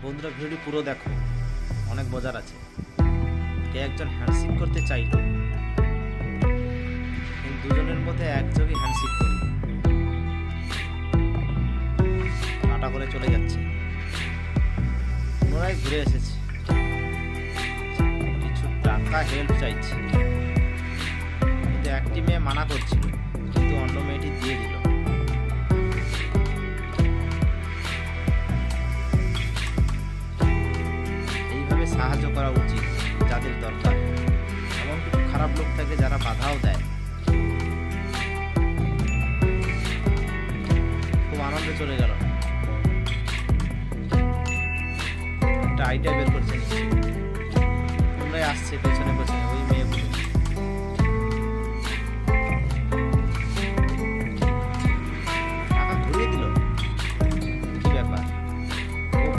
বন্ধুরা ভিডিওটি পুরো দেখো, অনেক মজার আছে। কে একজন হ্যান্ডশেক করতে চাইলো, কিন্তু দুজনের মধ্যে একজনই হ্যান্ডশেক করল, কাটা করে চলে যাচ্ছে। পুনরায় ঘুরে এসেছে, কিছু টাকা হেল্প চাইছে, কিন্তু একটি মেয়ে মানা করছিল, কিন্তু অন্য মেয়েটি দিয়ে দিল। এইভাবে সাহায্য করা উচিত যাদের দরকার। এমন কিছু খারাপ লোক থাকে যারা বাধাও দেয়। খুব আনন্দে চলে গেল। একটা আইডিয়া বের করছে, নিশ্চয়ই পুনরায় আসছে পেছনে